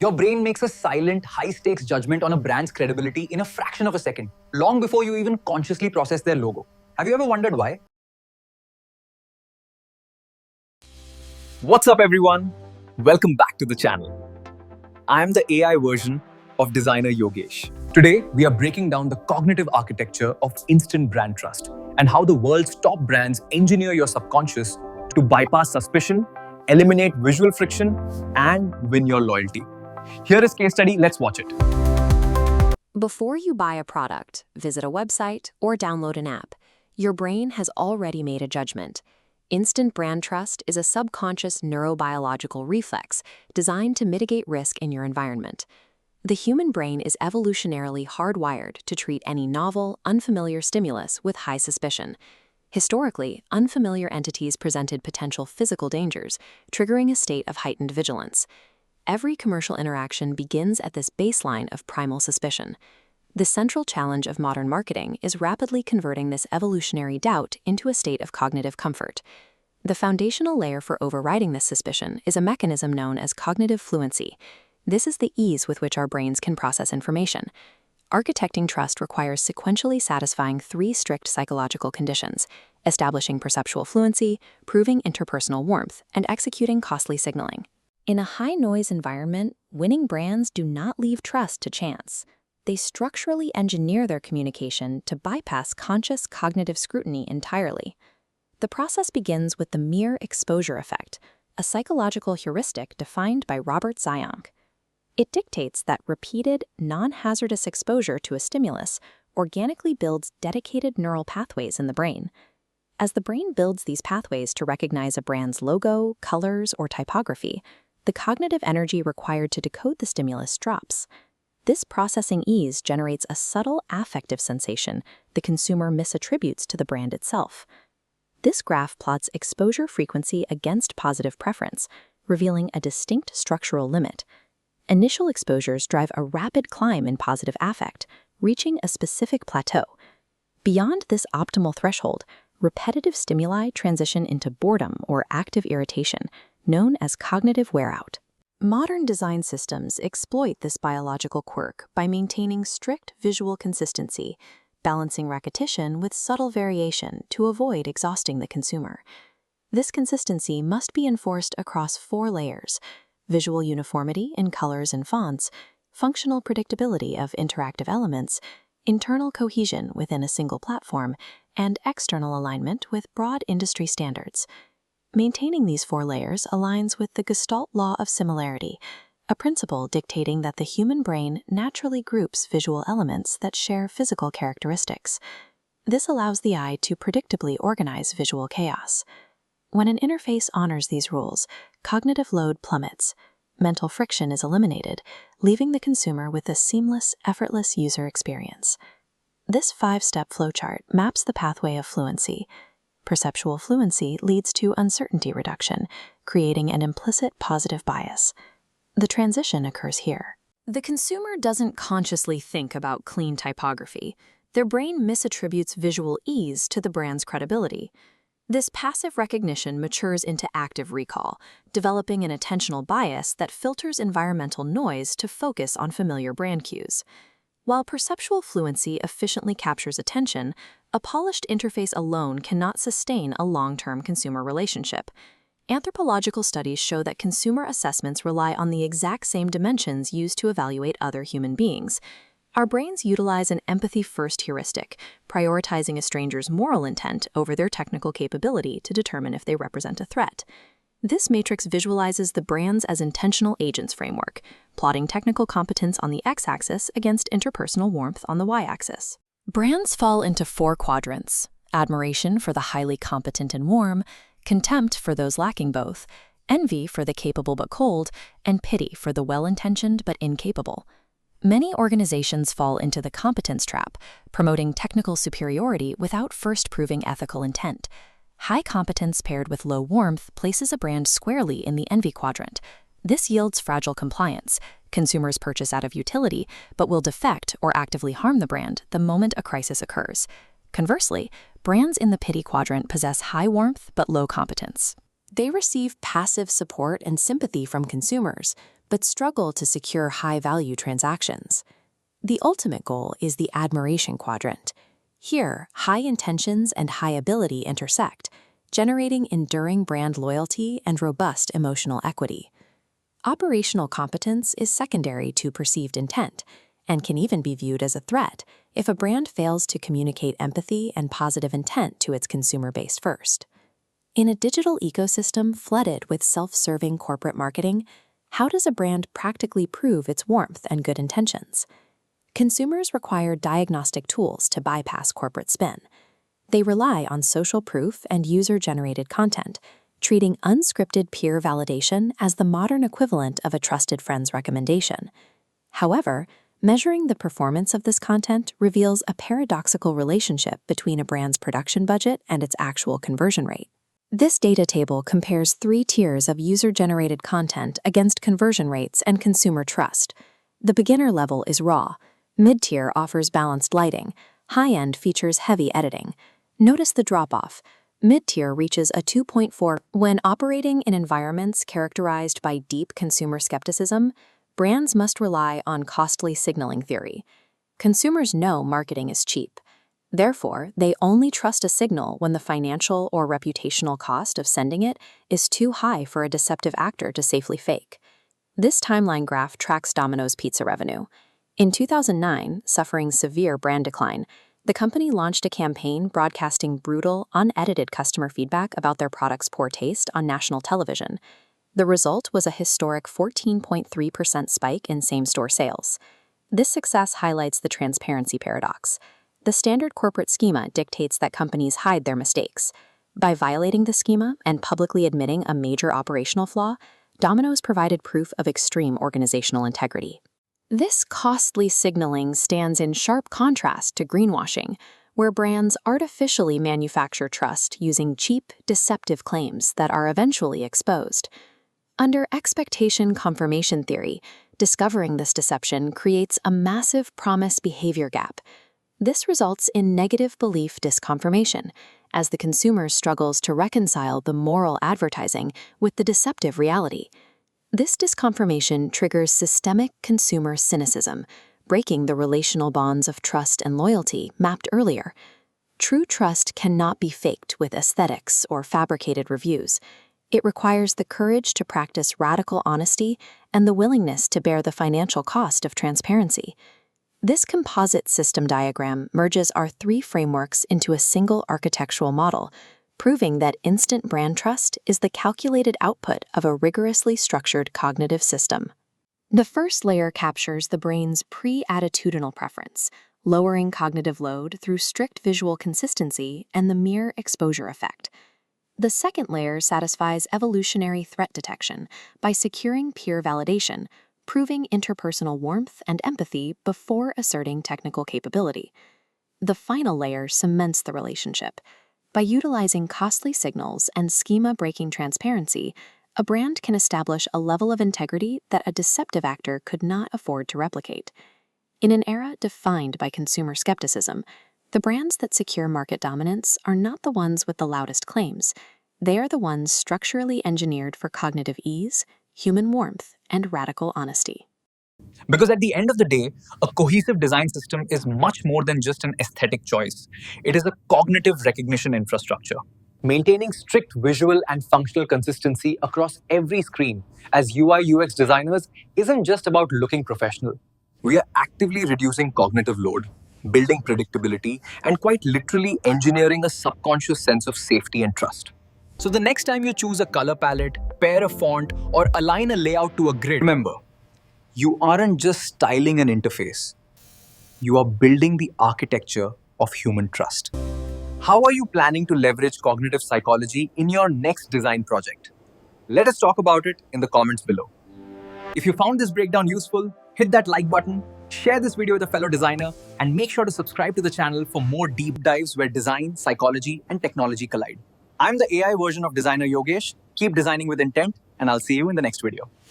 Your brain makes a silent, high-stakes judgment on a brand's credibility in a fraction of a second, long before you even consciously process their logo. Have you ever wondered why? What's up, everyone? Welcome back to the channel. I'm the AI version of designer Yogesh. Today, we are breaking down the cognitive architecture of instant brand trust and how the world's top brands engineer your subconscious To bypass suspicion, eliminate visual friction, and win your loyalty. Here is case study, let's watch it. Before you buy a product, visit a website, or download an app, your brain has already made a judgment. Instant brand trust is a subconscious neurobiological reflex designed to mitigate risk in your environment. The human brain is evolutionarily hardwired to treat any novel, unfamiliar stimulus with high suspicion. Historically, unfamiliar entities presented potential physical dangers, triggering a state of heightened vigilance. Every commercial interaction begins at this baseline of primal suspicion. The central challenge of modern marketing is rapidly converting this evolutionary doubt into a state of cognitive comfort. The foundational layer for overriding this suspicion is a mechanism known as cognitive fluency. This is the ease with which our brains can process information. Architecting trust requires sequentially satisfying three strict psychological conditions: establishing perceptual fluency, proving interpersonal warmth, and executing costly signaling. In a high-noise environment, winning brands do not leave trust to chance. They structurally engineer their communication to bypass conscious cognitive scrutiny entirely. The process begins with the mere exposure effect, a psychological heuristic defined by Robert Zionk. It dictates that repeated, non-hazardous exposure to a stimulus organically builds dedicated neural pathways in the brain. As the brain builds these pathways to recognize a brand's logo, colors, or typography, the cognitive energy required to decode the stimulus drops. This processing ease generates a subtle affective sensation the consumer misattributes to the brand itself. This graph plots exposure frequency against positive preference, revealing a distinct structural limit. Initial exposures drive a rapid climb in positive affect, reaching a specific plateau. Beyond this optimal threshold, repetitive stimuli transition into boredom or active irritation, known as cognitive wear-out. Modern design systems exploit this biological quirk by maintaining strict visual consistency, balancing repetition with subtle variation to avoid exhausting the consumer. This consistency must be enforced across four layers: visual uniformity in colors and fonts, functional predictability of interactive elements, internal cohesion within a single platform, and external alignment with broad industry standards. Maintaining these four layers aligns with the Gestalt law of similarity, a principle dictating that the human brain naturally groups visual elements that share physical characteristics. This allows the eye to predictably organize visual chaos. When an interface honors these rules, cognitive load plummets. Mental friction is eliminated, leaving the consumer with a seamless, effortless user experience. This five-step flowchart maps the pathway of fluency. Perceptual fluency leads to uncertainty reduction, creating an implicit positive bias. The transition occurs here. The consumer doesn't consciously think about clean typography. Their brain misattributes visual ease to the brand's credibility. This passive recognition matures into active recall, developing an attentional bias that filters environmental noise to focus on familiar brand cues. While perceptual fluency efficiently captures attention, a polished interface alone cannot sustain a long-term consumer relationship. Anthropological studies show that consumer assessments rely on the exact same dimensions used to evaluate other human beings. Our brains utilize an empathy-first heuristic, prioritizing a stranger's moral intent over their technical capability to determine if they represent a threat. This matrix visualizes the brands as intentional agents framework, plotting technical competence on the x-axis against interpersonal warmth on the y-axis. Brands fall into four quadrants: admiration for the highly competent and warm, contempt for those lacking both, envy for the capable but cold, and pity for the well-intentioned but incapable. Many organizations fall into the competence trap, promoting technical superiority without first proving ethical intent. High competence paired with low warmth places a brand squarely in the envy quadrant. This yields fragile compliance. Consumers purchase out of utility, but will defect or actively harm the brand the moment a crisis occurs. Conversely, brands in the pity quadrant possess high warmth but low competence. They receive passive support and sympathy from consumers, but struggle to secure high-value transactions. The ultimate goal is the admiration quadrant. Here, high intentions and high ability intersect, generating enduring brand loyalty and robust emotional equity. Operational competence is secondary to perceived intent, and can even be viewed as a threat if a brand fails to communicate empathy and positive intent to its consumer base first. In a digital ecosystem flooded with self-serving corporate marketing, how does a brand practically prove its warmth and good intentions? Consumers require diagnostic tools to bypass corporate spin. They rely on social proof and user-generated content, treating unscripted peer validation as the modern equivalent of a trusted friend's recommendation. However, measuring the performance of this content reveals a paradoxical relationship between a brand's production budget and its actual conversion rate. This data table compares 3 tiers of user-generated content against conversion rates and consumer trust. The beginner level is raw. Mid-tier offers balanced lighting. High-end features heavy editing. Notice the drop-off. Mid-tier reaches a 2.4. When operating in environments characterized by deep consumer skepticism, brands must rely on costly signaling theory. Consumers know marketing is cheap. Therefore, they only trust a signal when the financial or reputational cost of sending it is too high for a deceptive actor to safely fake. This timeline graph tracks Domino's pizza revenue. In 2009, suffering severe brand decline, the company launched a campaign broadcasting brutal, unedited customer feedback about their product's poor taste on national television. The result was a historic 14.3% spike in same-store sales. This success highlights the transparency paradox. The standard corporate schema dictates that companies hide their mistakes. By violating the schema and publicly admitting a major operational flaw, Domino's provided proof of extreme organizational integrity. This costly signaling stands in sharp contrast to greenwashing, where brands artificially manufacture trust using cheap, deceptive claims that are eventually exposed. Under expectation confirmation theory, discovering this deception creates a massive promise-behavior gap. This results in negative belief disconfirmation, as the consumer struggles to reconcile the moral advertising with the deceptive reality. This disconfirmation triggers systemic consumer cynicism, breaking the relational bonds of trust and loyalty mapped earlier. True trust cannot be faked with aesthetics or fabricated reviews. It requires the courage to practice radical honesty and the willingness to bear the financial cost of transparency. This composite system diagram merges our 3 frameworks into a single architectural model, proving that instant brand trust is the calculated output of a rigorously structured cognitive system. The first layer captures the brain's pre-attitudinal preference, lowering cognitive load through strict visual consistency and the mere exposure effect. The second layer satisfies evolutionary threat detection by securing peer validation, proving interpersonal warmth and empathy before asserting technical capability. The final layer cements the relationship. By utilizing costly signals and schema-breaking transparency, a brand can establish a level of integrity that a deceptive actor could not afford to replicate. In an era defined by consumer skepticism, the brands that secure market dominance are not the ones with the loudest claims. They are the ones structurally engineered for cognitive ease, human warmth, and radical honesty. Because at the end of the day, a cohesive design system is much more than just an aesthetic choice. It is a cognitive recognition infrastructure. Maintaining strict visual and functional consistency across every screen as UI/UX designers isn't just about looking professional. We are actively reducing cognitive load, building predictability, and quite literally engineering a subconscious sense of safety and trust. So the next time you choose a color palette, pair a font, or align a layout to a grid, remember, you aren't just styling an interface. You are building the architecture of human trust. How are you planning to leverage cognitive psychology in your next design project? Let us talk about it in the comments below. If you found this breakdown useful, hit that like button, share this video with a fellow designer, and make sure to subscribe to the channel for more deep dives where design, psychology, and technology collide. I'm the AI version of designer Yogesh. Keep designing with intent, and I'll see you in the next video.